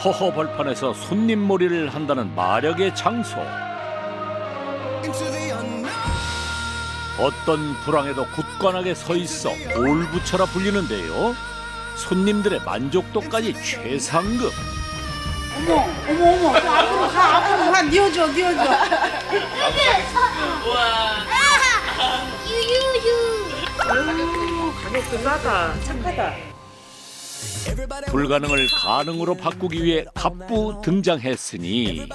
허허벌판에서 손님몰이를 한다는 마력의 장소. 어떤 불황에도 굳건하게 서 있어 올부처라 불리는데요. 손님들의 만족도까지 최상급. 어머, 앞으로 가, 뉘어줘. 가격도 싸다, 착하다. 불가능을 가능으로 바꾸기 위해 갑부 등장했으니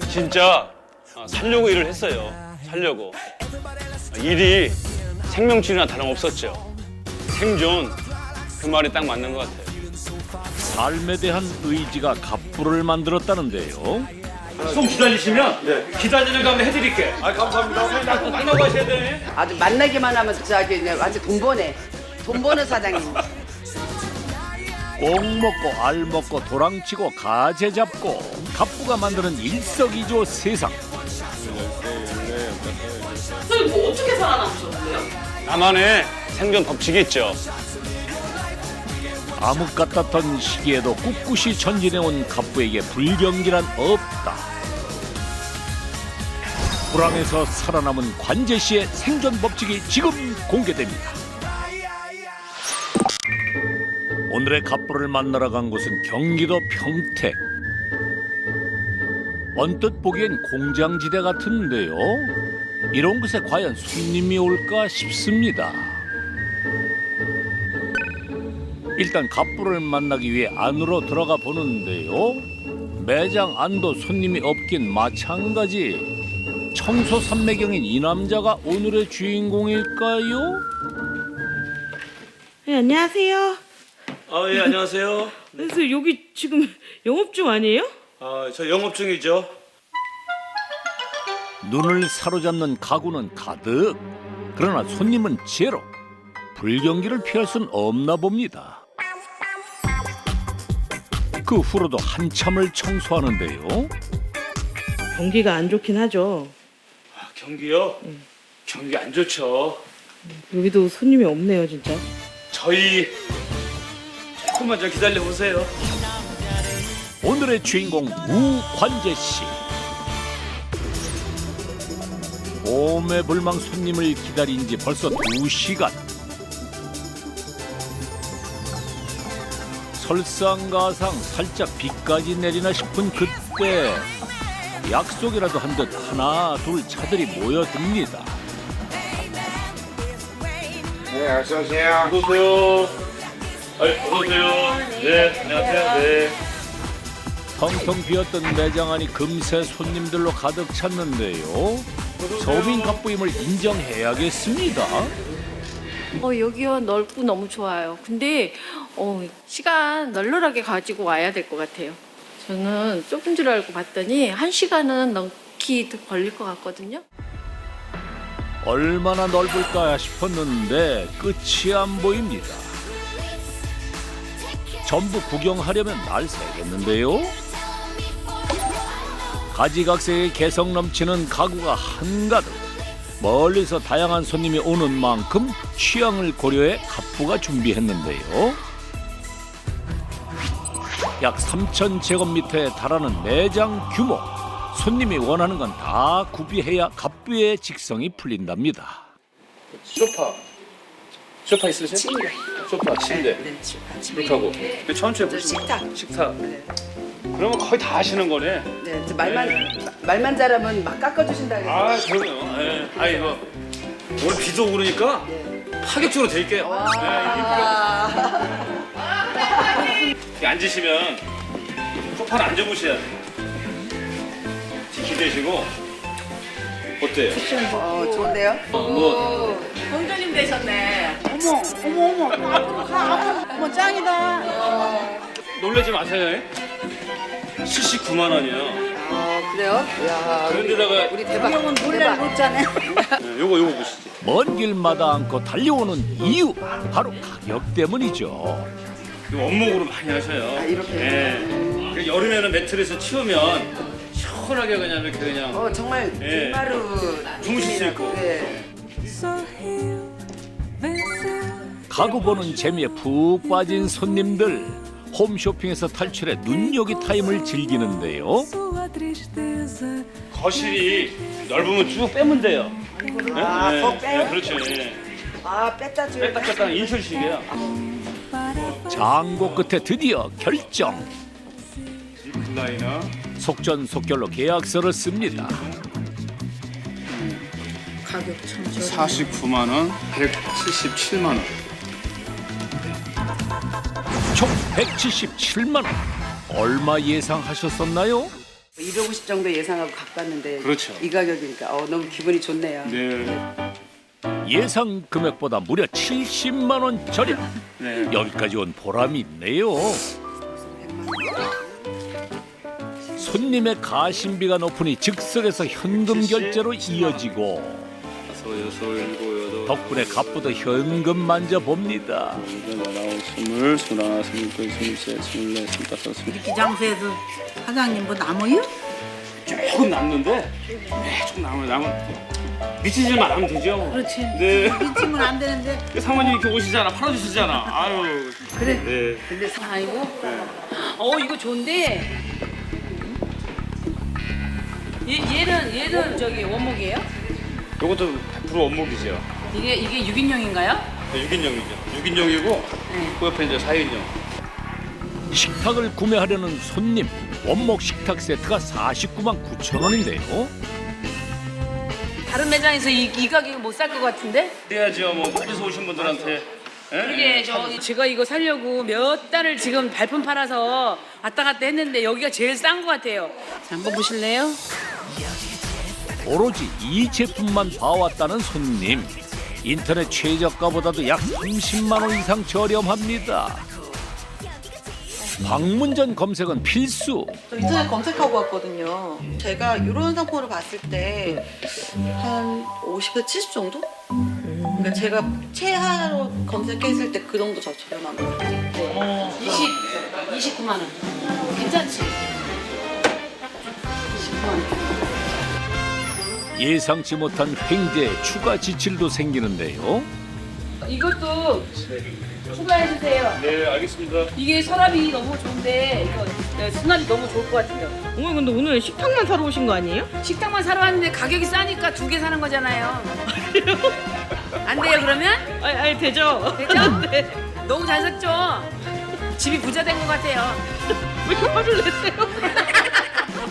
진짜 살려고 일을 했어요. 살려고. 일이 생명줄이나 다름없었죠. 생존, 그 말이 딱 맞는 것 같아요. 삶에 대한 의지가 갑부를 만들었다는데요. 좀 기다리시면 기다리는 거 한번 해드릴게. 감사합니다. 꼭 만나고 가셔야 돼. 아주 만나기만 하면 저기 완전 돈 버는 사장님. 꼭 먹고 알 먹고 도랑치고 가재 잡고 갑부가 만드는 일석이조 세상. 선생님 뭐 어떻게 살아남으셨어요? 나만의 생존 법칙이 있죠. 암흑 같았던 시기에도 꿋꿋이 전진해온 갑부에게 불경기란 없다. 불황에서 살아남은 관제 씨의 생존 법칙이 지금 공개됩니다. 오늘의 갑부를 만나러 간 곳은 경기도 평택. 언뜻 보기엔 공장지대 같은데요. 이런 곳에 과연 손님이 올까 싶습니다. 일단 갑부를 만나기 위해 안으로 들어가 보는데요. 매장 안도 손님이 없긴 마찬가지. 청소 삼매경인 이 남자가 오늘의 주인공일까요? 네, 안녕하세요. 예, 안녕하세요. 선생님 여기 지금 영업 중 아니에요? 저 영업 중이죠. 눈을 사로잡는 가구는 가득. 그러나 손님은 제로. 불경기를 피할 순 없나 봅니다. 그 후로도 한참을 청소하는데요. 경기가 안 좋긴 하죠. 경기요? 경기 안 좋죠. 여기도 손님이 없네요, 진짜. 저희 조금만 좀 기다려 보세요. 오늘의 주인공 우관재 씨. 오매불망 손님을 기다린 지 벌써 2시간. 설상가상 살짝 비까지 내리나 싶은 그때 약속이라도 한 듯 하나 둘 차들이 모여듭니다. 네, 어서 오세요. 어서 오세요. 어서 오세요. 네, 안녕하세요. 네. 텅텅 비었던 매장 안이 금세 손님들로 가득 찼는데요. 서민 갑부임을 인정해야겠습니다. 여기요 넓고 너무 좋아요. 근데 시간 널널하게 가지고 와야 될 것 같아요. 저는 좁은 줄 알고 봤더니 1시간은 넘게 더 걸릴 것 같거든요. 얼마나 넓을까 싶었는데 끝이 안 보입니다. 전부 구경하려면 날 새겠는데요. 가지각색의 개성 넘치는 가구가 한가득. 멀리서 다양한 손님이 오는 만큼 취향을 고려해 갑부가 준비했는데요. 약 3,000제곱미터에 달하는 매장 규모. 손님이 원하는 건 다 구비해야 갑부의 직성이 풀린답니다. 소파 있으세요? 침대. 소파, 침대. 네, 이렇게 하고. 천천히 보시면. 식탁. 그러면 거의 다 하시는 거네. 네, 저 말만 잘하면 막 깎아주신다 그래서. 그럼요. 예. 이거 오늘 비도 오고 그러니까 파격적으로 드릴게요. 이렇게 앉으시면 소파를 앉아보셔야 돼요. 기대시고 어때요? 좋은데요? 공주님 되셨네. 어머, 앞으로 가, 어머, 짱이다. 놀라지 마세요. 79만 원이요. 그래요? 이야, 그런데다가 우리 대박. 대박. 요거 보시죠. 먼 길마다 않고 달려오는 이유 바로 가격 때문이죠. 이거 원목으로 많이 하셔요. 이렇게? 예. 여름에는 매트리스 치우면 후끈하게 그냥 이렇게 그냥 정말 예. 정말로 주무실 수 있고. 네. 가구 보는 재미에 푹 빠진 손님들. 홈쇼핑에서 탈출해 눈요기 타임을 즐기는데요. 거실이 넓으면 쭉 빼면 돼요. 네? 더 빼요? 네, 그렇죠. 예. 뺐다 줘요. 뺐다 뺐다 인출식이에요. 장고 끝에 드디어 결정. 라이너. 속전속결로 계약서를 씁니다. 가격 참 저. 49만 원, 177만 원. 총 177만 원. 얼마 예상하셨었나요? 250 정도 예상하고 가봤는데 그렇죠. 이 가격이니까 너무 기분이 좋네요. 네. 예상 금액보다 무려 70만 원 저렴. 네. 여기까지 온 보람이 있네요. 손님의 가심비가 높으니 즉석에서 현금 결제로 이어지고 덕분에 갑부도 현금 만져봅니다. 20, 21, 22, 23, 24, 25. 이렇게 장소에서 사장님 뭐 남아요? 조금 남는데 조금 남으면 미치지만 않으면 되죠. 그렇지. 네. 미치면 안 되는데. 사모님 이렇게 오시잖아. 팔아주시잖아. 아유. 그래. 네. 아이고. 이거 좋은데. 얘는 저기 원목이에요? 이것도 100% 원목이죠. 이게 6인용인가요? 네, 6인용이죠. 6인용이고 그 옆에 이제 4인용. 식탁을 구매하려는 손님. 원목 식탁 세트가 49만 9천 원인데요. 다른 매장에서 이 가격은 못 살 것 같은데? 그래야죠. 뭐 어디서 오신 분들한테. 이게 제가 이거 살려고 몇 달을 지금 발품 팔아서 왔다 갔다 했는데 여기가 제일 싼 것 같아요. 자, 한번 보실래요? 오로지 이 제품만 봐왔다는 손님. 인터넷 최저가보다도 약 30만 원 이상 저렴합니다. 방문 전 검색은 필수. 저 인터넷 검색하고 왔거든요. 제가 이런 상품을 봤을 때 한 50에서 70 정도? 그러니까 제가 최하로 검색했을 때 그 정도 저 저렴한 거 같아요. 29만 원. 괜찮지? 예상치 못한 횡재 추가 지출도 생기는데요. 이것도 추가해주세요. 네, 알겠습니다. 이게 서랍이 너무 좋은데 이거 수납이 너무 좋을 것 같아요. 어머니 근데 오늘 식탁만 사러 오신 거 아니에요? 식당만 사러 왔는데 가격이 싸니까 2개 사는 거잖아요. 안 돼요 그러면? 아니 되죠. 되죠? 네. 너무 잘 샀죠? 집이 부자 된 것 같아요. 왜 이렇게 화를 내세요?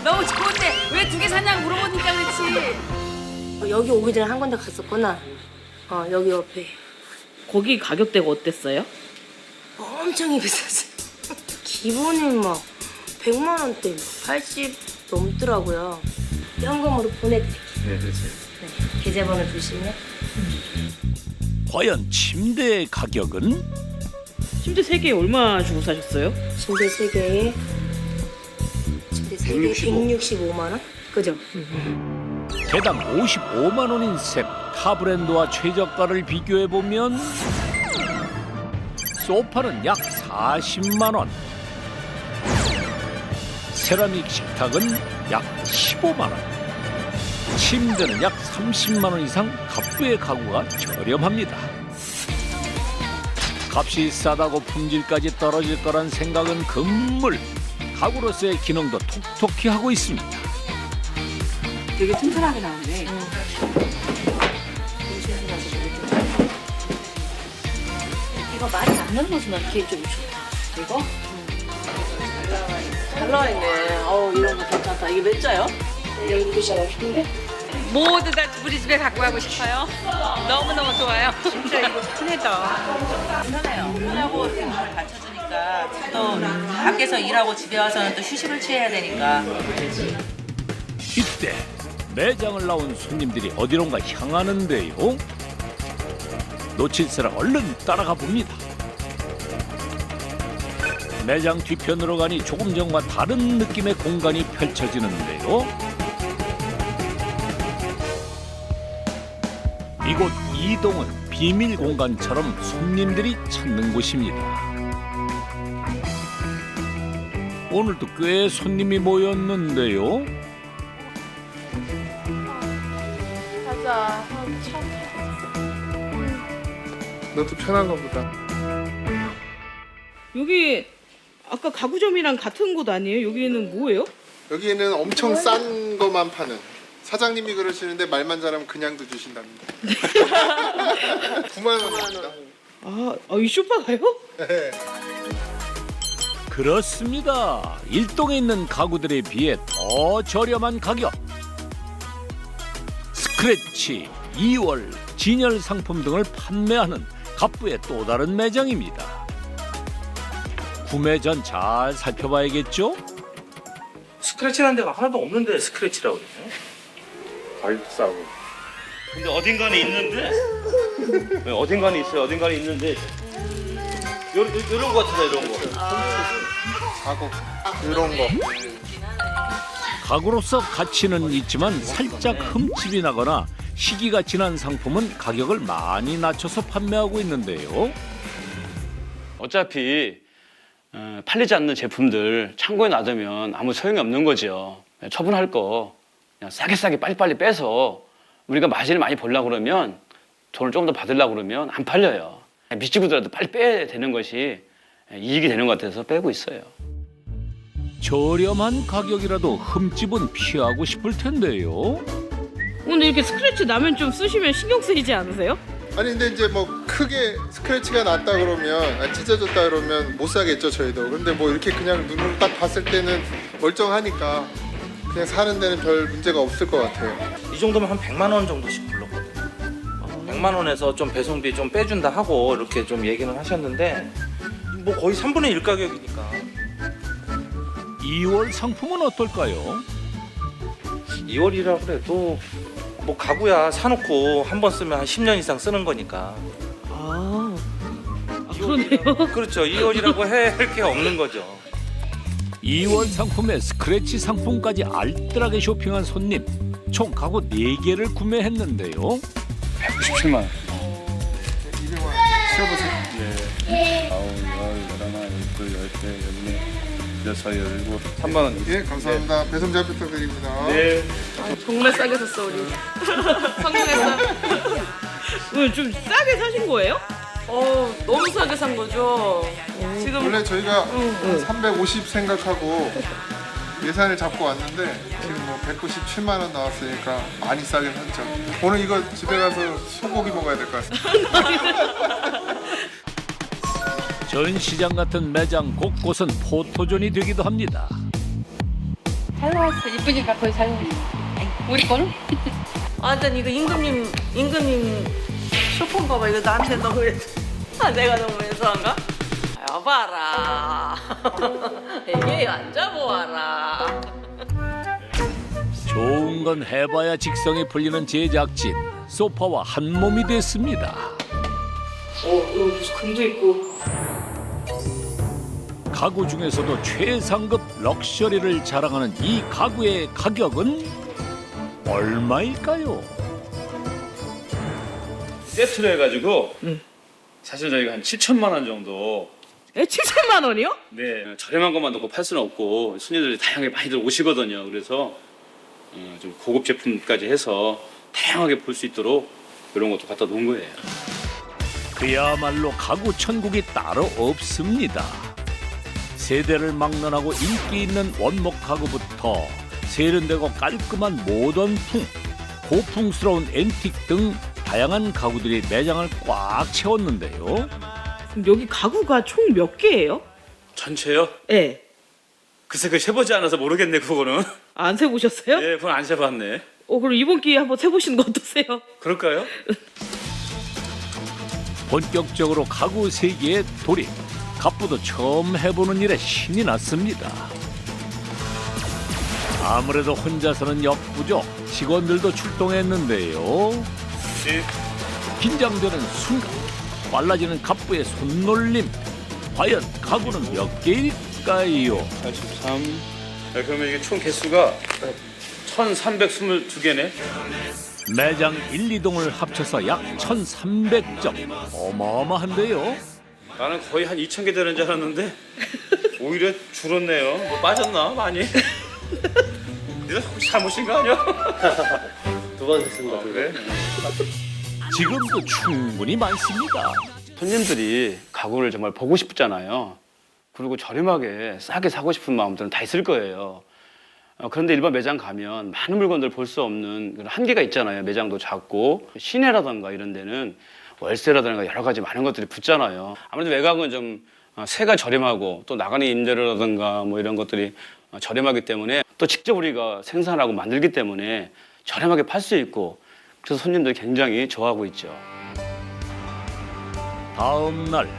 너무 좋은데 왜 2개 샀냐고 물어보니까 그렇지. 여기 오기 전에 한 군데 갔었구나. 여기 옆에. 거기 가격대가 어땠어요? 엄청 비쌌어요. 기본이 막 100만 원대, 80 넘더라고요. 현금으로 보내드릴게요. 네, 그렇지. 네, 계좌번호 주시면. 과연 침대의 가격은? 침대 3개에 얼마 주고 사셨어요? 침대 3개에 165만 원? 그죠? 개당 55만 원인 셈. 타 브랜드와 최저가를 비교해보면 소파는 약 40만 원, 세라믹 식탁은 약 15만 원, 침대는 약 30만 원 이상 갑부의 가구가 저렴합니다. 값이 싸다고 품질까지 떨어질 거란 생각은 금물. 가구로서의 기능도 톡톡히 하고 있습니다. 되게 튼튼하게 나오네. 이거 많이 남는 거지 난 개인적으로 좋다. 이거? 잘 나와 있네. 이런 거 괜찮다. 이게 몇 자요? 12시간 모두 다 우리 집에 갖고 가고 싶어요. 너무너무 좋아요. 진짜 이거 편하다. 편하고 생활을 받쳐주니까 또 밖에서 일하고 집에 와서는 또 휴식을 취해야 되니까. 이때 매장을 나온 손님들이 어디론가 향하는데요. 놓칠세라 얼른 따라가 봅니다. 매장 뒤편으로 가니 조금 전과 다른 느낌의 공간이 펼쳐지는데요. 이곳 이동은 비밀 공간처럼 손님들이 찾는 곳입니다. 오늘도 꽤 손님이 모였는데요. 너도 편한 거보다. 여기 아까 가구점이랑 같은 곳 아니에요? 여기는 뭐예요? 여기에는 엄청 싼 거만 파는. 사장님이 그러시는데 말만 잘하면 그냥도 주신답니다. 9만 원입니다. 이 쇼파가요? 네. 그렇습니다. 일동에 있는 가구들에 비해 더 저렴한 가격. 스크래치, 2월, 진열 상품 등을 판매하는 갑부의 또 다른 매장입니다. 구매 전 잘 살펴봐야겠죠? 스크래치라는 데가 하나도 없는데 스크래치라고 그러네. 가격 싸고. 근데 어딘가는 있는데. 네, 어딘가는 있어요. 어딘가는 있는데. 요런 거 같은데 이런 거. 가구 이런 거. 가구로서 가치는 있지만 살짝 흠집이 나거나 시기가 지난 상품은 가격을 많이 낮춰서 판매하고 있는데요. 어차피 팔리지 않는 제품들 창고에 놔두면 아무 소용이 없는 거죠. 처분할 거 그냥 싸게 빨리빨리 빼서 우리가 마진을 많이 보려고 그러면 돈을 조금 더 받으려고 그러면 안 팔려요. 미치부더라도 빨리 빼야 되는 것이 이익이 되는 것 같아서 빼고 있어요. 저렴한 가격이라도 흠집은 피하고 싶을 텐데요. 근데 이렇게 스크래치 나면 좀 쓰시면 신경 쓰이지 않으세요? 아니 근데 이제 뭐 크게 스크래치가 났다 그러면 찢어졌다 그러면 못 사겠죠 저희도. 근데 뭐 이렇게 그냥 눈으로 딱 봤을 때는 멀쩡하니까 그냥 사는 데는 별 문제가 없을 것 같아요. 이 정도면 한 100만 원 정도씩 불렀거든요. 100만 원에서 좀 배송비 좀 빼준다 하고 이렇게 좀 얘기는 하셨는데 뭐 거의 3분의 1 가격이니까. 2월 상품은 어떨까요? 2월이라 그래도 뭐 가구야 사놓고 한 번 쓰면 한 10년 이상 쓰는 거니까. 그러네요. 그렇죠. 2월이라고 할 게 없는 거죠. 2월 상품에 스크래치 상품까지 알뜰하게 쇼핑한 손님. 총 가구 4개를 구매했는데요. 197만 원. 200만 원. 쉬어보세요. 네. 9, 10, 11, 12, 13, 14, 16, 3만 원. 예, 감사합니다. 배송 잘 부탁드립니다. 네. 정말 싸게 샀어 우리. 성공했어. 오늘 좀 싸게 사신 거예요? 너무 싸게 산 거죠. 지금 원래 저희가 350 생각하고 예산을 잡고 왔는데 지금 뭐 197만 원 나왔으니까 많이 싸게 샀죠. 오늘 이거 집에 가서 소고기 먹어야 될 것 같습니다. 전시장 같은 매장 곳곳은 포토존이 되기도 합니다. 잘 나왔어. 이쁘니까 거의 잘 나왔어. 우리 거는? 완전 이거 임금님 쇼폰가 봐. 이거 나한테 너무 내가 너무 왜소한가? 여봐라. 이게 앉아보아라. 좋은 건 해봐야 직성이 풀리는 제작진. 소파와 한 몸이 됐습니다. 여기 금도 있고. 가구 중에서도 최상급 럭셔리를 자랑하는 이 가구의 가격은 얼마일까요? 세트로 해가지고 사실 저희가 한 7천만 원 정도. 7천만 원이요? 네. 저렴한 것만 놓고 팔 수는 없고 손님들이 다양하게 많이들 오시거든요. 그래서 좀 고급 제품까지 해서 다양하게 볼 수 있도록 이런 것도 갖다 놓은 거예요. 그야말로 가구 천국이 따로 없습니다. 세대를 막론하고 인기 있는 원목 가구부터 세련되고 깔끔한 모던풍, 고풍스러운 앤틱 등 다양한 가구들이 매장을 꽉 채웠는데요. 그럼 여기 가구가 총 몇 개예요? 전체요? 네. 글쎄 그 세보지 않아서 모르겠네 그거는. 안 세보셨어요? 네, 그건 안 세봤네. 그럼 이번 기회에 한번 세보시는 거 어떠세요? 그럴까요? 본격적으로 가구 세계에 돌입. 갑부도 처음 해보는 일에 신이 났습니다. 아무래도 혼자서는 역부족. 직원들도 출동했는데요. 긴장되는 순간 빨라지는 갑부의 손놀림. 과연 가구는 몇 개일까요? 83. 네, 그러면 이게 총 개수가 1322개네. 매장 1, 2동을 합쳐서 약 1300점. 어마어마한데요. 나는 거의 한 2,000개 되는 줄 알았는데 오히려 줄었네요. 뭐 빠졌나 많이? 네가 혹시 잘못인 거 아니야? 두 번 했습니다. 그래? 지금도 충분히 많습니다. 손님들이 가구를 정말 보고 싶잖아요. 그리고 저렴하게 싸게 사고 싶은 마음들은 다 있을 거예요. 그런데 일반 매장 가면 많은 물건들 볼 수 없는 그런 한계가 있잖아요. 매장도 작고 시내라든가 이런 데는 월세라든가 여러 가지 많은 것들이 붙잖아요. 아무래도 외곽은 좀 세가 저렴하고 또 나가는 임대료라든가 뭐 이런 것들이 저렴하기 때문에 또 직접 우리가 생산하고 만들기 때문에 저렴하게 팔 수 있고 그래서 손님들이 굉장히 좋아하고 있죠. 다음 날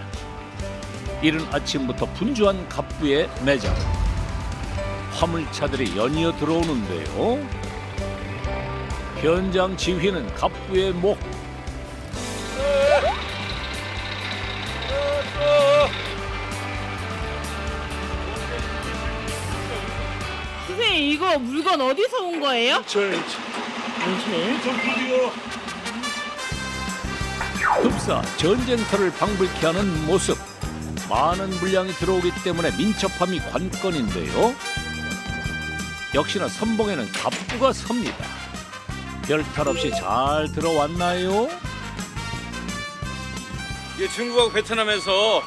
이른 아침부터 분주한 갑부의 매장. 화물차들이 연이어 들어오는데요. 현장 지휘는 갑부의 목. 선생님 이거 물건 어디서 온 거예요? 흡사 전쟁터를 방불케 하는 모습. 많은 물량이 들어오기 때문에 민첩함이 관건인데요. 역시나 선봉에는 갑부가 섭니다. 별탈 없이 잘 들어왔나요? 이게 중국하고 베트남에서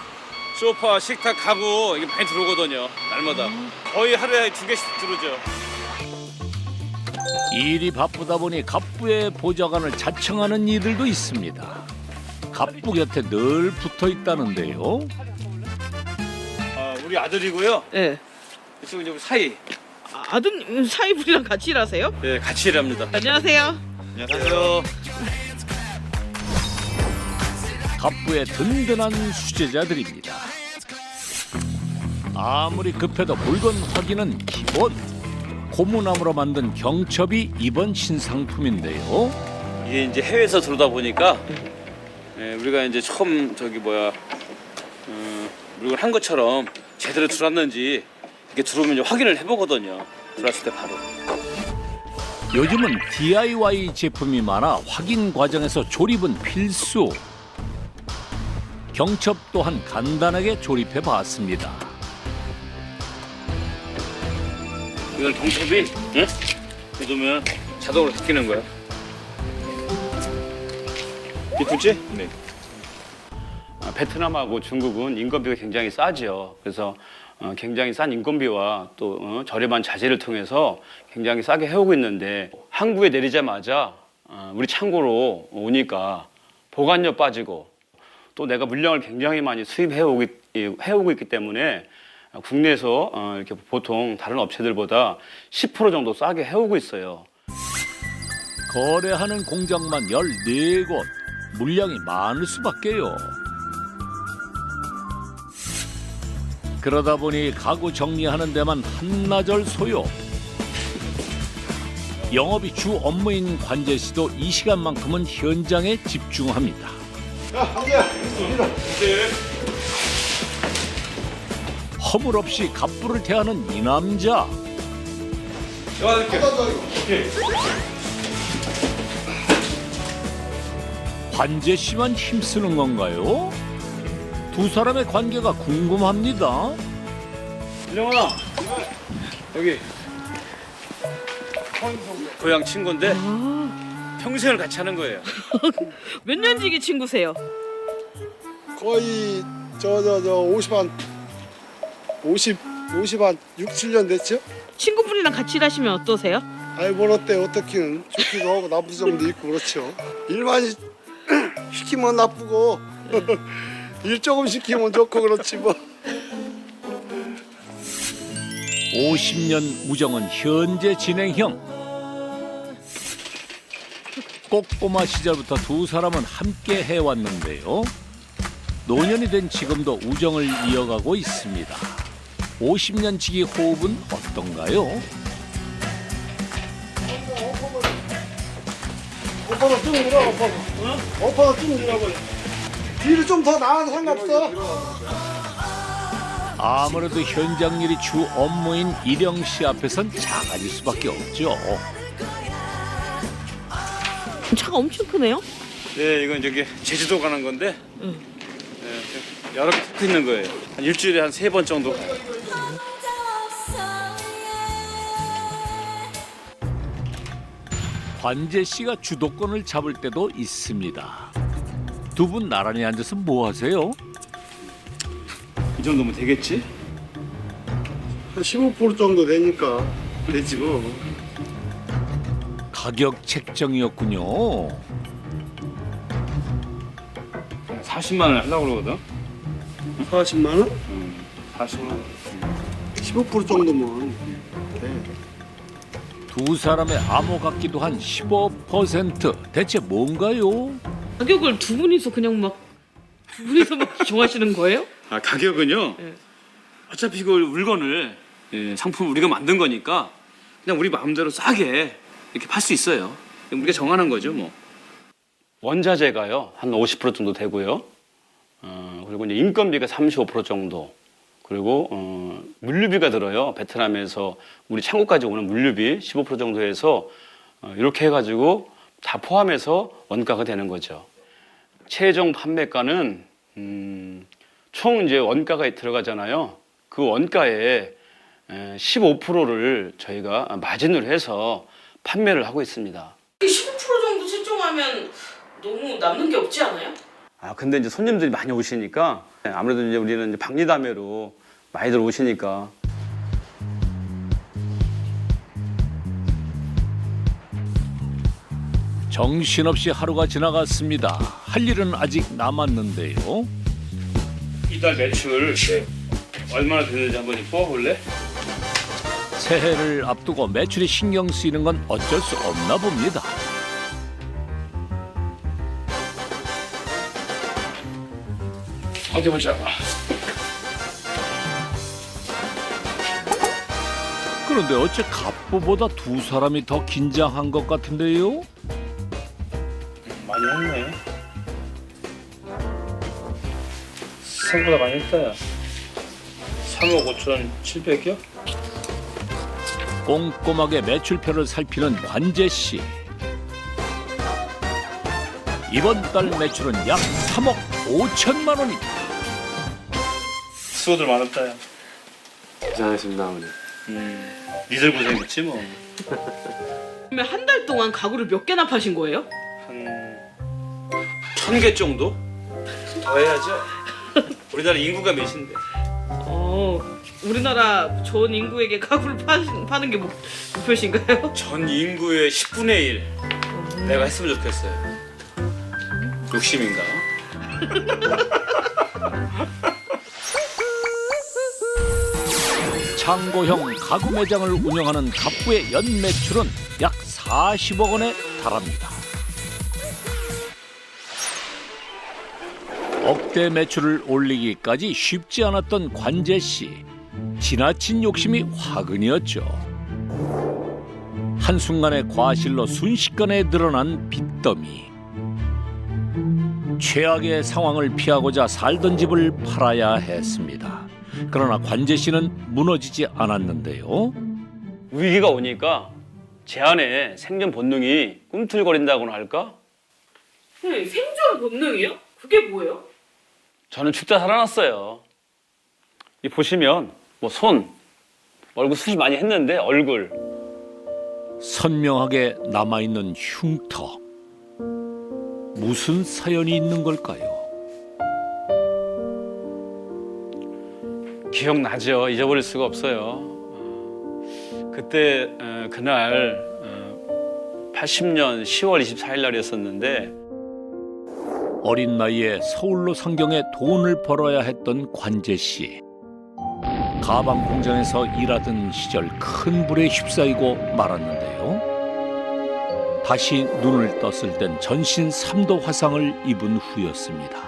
소파, 식탁, 가구 이게 많이 들어오거든요. 날마다 거의 하루에 2개씩 들어오죠. 일이 바쁘다 보니 갑부의 보좌관을 자청하는 이들도 있습니다. 갑부 곁에 늘 붙어 있다는데요. 우리 아들이고요. 네. 이쪽은 이제 사이. 아드님 사이분이랑 같이 일하세요? 네, 같이 일합니다. 안녕하세요. 안녕하세요. 갑부의 든든한 수제자들입니다. 아무리 급해도 물건 확인은 기본. 고무나무로 만든 경첩이 이번 신상품인데요. 이게 이제 해외에서 들어오다 보니까 우리가 이제 처음 물건 한 것처럼 제대로 들어왔는지 이렇게 들어오면 이제 확인을 해보거든요. 들어왔을 때 바로. 요즘은 DIY 제품이 많아 확인 과정에서 조립은 필수. 경첩 또한 간단하게 조립해 봤습니다. 이건 경첩이 묻으면 자동으로 닦이는 거야. 이쁘지? 네. 베트남하고 중국은 인건비가 굉장히 싸죠. 그래서 굉장히 싼 인건비와 또 저렴한 자재를 통해서 굉장히 싸게 해오고 있는데 항구에 내리자마자 우리 창고로 오니까 보관료 빠지고 또 내가 물량을 굉장히 많이 해오고 있기 때문에 국내에서 이렇게 보통 다른 업체들보다 10% 정도 싸게 해오고 있어요. 거래하는 공장만 14곳. 물량이 많을 수밖에요. 그러다 보니 가구 정리하는 데만 한나절 소요. 영업이 주 업무인 관재 씨도 이 시간만큼은 현장에 집중합니다. 허물없이 갑부를 대하는 이 남자. 관재 씨만 힘쓰는 건가요? 두 사람의 관계가 궁금합니다. 일영아, 여기 고향 친구인데 평생을 같이 하는 거예요. 몇 년지기 친구세요? 거의 50한 6, 7년 됐죠? 친구분이랑 같이 일하시면 어떠세요? 아이 뭘 어때 어떻게는 좋기도 하고 나쁜 점도 있고 그렇죠. 일만 시키면 나쁘고 일 조금 시키면 좋고 그렇지 뭐. 50년 우정은 현재 진행형. 꼬꼬마 시절부터 두 사람은 함께 해왔는데요. 노년이 된 지금도 우정을 이어가고 있습니다. 50년 지기 호흡은 어떤가요? 오빠가 쭉 밀어 오빠가. 오빠가 쭉 밀어봐. 뒤를 좀 더 나와도 상관없어. 아무래도 현장 일이 주 업무인 일영 씨 앞에선 작아질 수밖에 없죠. 차가 엄청 크네요? 네, 이건 저기 제주도 가는 건데 네, 여러 개 섞여 있는 거예요. 한 일주일에 한 3번 정도 가요. 관재 씨가 주도권을 잡을 때도 있습니다. 두 분 나란히 앉아서 뭐 하세요? 이 정도면 되겠지? 한 15% 정도 되니까 되지 뭐. 가격 책정이었군요. 40만 원 하려고 그러거든. 40만 원? 40만 원. 15% 정도면 돼. 두 사람의 암호 같기도 한 15%. 대체 뭔가요? 가격을 두 분이서 그냥 막 두 분이서 막 정하시는 거예요? 아, 가격은요. 네. 어차피 이걸 물건을 상품 우리가 만든 거니까 그냥 우리 마음대로 싸게 이렇게 팔 수 있어요. 우리가 정하는 거죠, 뭐. 원자재가요 한 50% 정도 되고요. 그리고 이제 인건비가 35% 정도. 그리고 물류비가 들어요. 베트남에서 우리 창고까지 오는 물류비 15% 정도 해서 이렇게 해가지고 다 포함해서 원가가 되는 거죠. 최종 판매가는 총 이제 원가가 들어가잖아요. 그 원가에 15%를 저희가 마진으로 해서 판매를 하고 있습니다. 15% 정도 책정하면 너무 남는 게 없지 않아요? 아, 근데 이제 손님들이 많이 오시니까 아무래도 이제 우리는 이제 박리담회로 많이들 오시니까. 정신없이 하루가 지나갔습니다. 할 일은 아직 남았는데요. 이달 매출 얼마나 되는지 한번 뽑아볼래? 새해를 앞두고 매출이 신경 쓰이는 건 어쩔 수 없나 봅니다. 어디 보자. 그런데 어째 갑부보다 두 사람이 더 긴장한 것 같은데요? 많이 했네. 생각보다 많이 했다, 야. 3억 5,700이요? 꼼꼼하게 매출표를 살피는 관재 씨. 이번 달 매출은 약 3억 5천만 원입니다. 수고들 많았다, 야. 고생하셨습니다, 어머니. 니들 고생했지, 뭐. 그러면 한 달 동안 가구를 몇 개나 파신 거예요? 한 1,000개 정도? 더 해야죠. 우리나라 인구가 몇인데? 우리나라 전 인구에게 가구를 파는 게 목표신가요? 전 인구의 10분의 1 내가 했으면 좋겠어요. 욕심인가? 창고형 가구 매장을 운영하는 갑부의 연 매출은 약 40억 원에 달합니다. 억대 매출을 올리기까지 쉽지 않았던 관재 씨. 지나친 욕심이 화근이었죠. 한순간의 과실로 순식간에 늘어난 빚더미. 최악의 상황을 피하고자 살던 집을 팔아야 했습니다. 그러나 관재 씨는 무너지지 않았는데요. 위기가 오니까 제 안에 생존 본능이 꿈틀거린다고나 할까? 네, 생존 본능이요? 그게 뭐예요? 저는 죽다 살아났어요. 이 보시면 뭐 손, 얼굴 수술 많이 했는데 얼굴. 선명하게 남아있는 흉터. 무슨 사연이 있는 걸까요? 기억나죠. 잊어버릴 수가 없어요. 그때 그날 80년 10월 24일 날이었었는데 어린 나이에 서울로 상경해 돈을 벌어야 했던 관재 씨. 가방 공장에서 일하던 시절 큰 불에 휩싸이고 말았는데요. 다시 눈을 떴을 땐 전신 3도 화상을 입은 후였습니다.